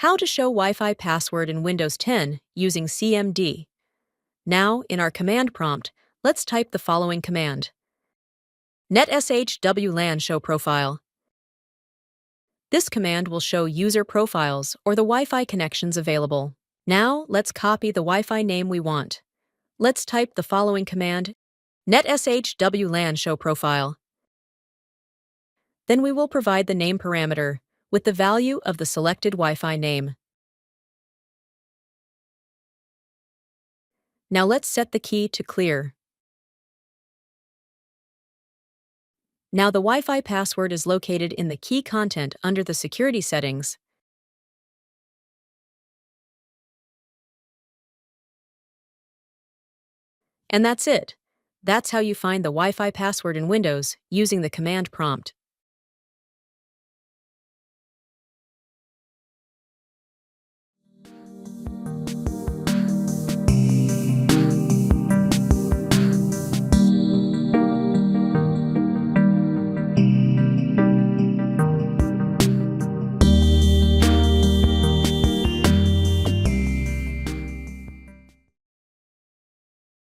How to show Wi-Fi password in Windows 10 using CMD. Now, in our command prompt, let's type the following command. netshwlan show profile. This command will show user profiles or the Wi-Fi connections available. Now, let's copy the Wi-Fi name we want. Let's type the following command, netshwlan show profile. Then we will provide the name parameter with the value of the selected Wi-Fi name. Now let's set the key to clear. Now the Wi-Fi password is located in the key content under the security settings. And that's it. That's how you find the Wi-Fi password in Windows using the command prompt.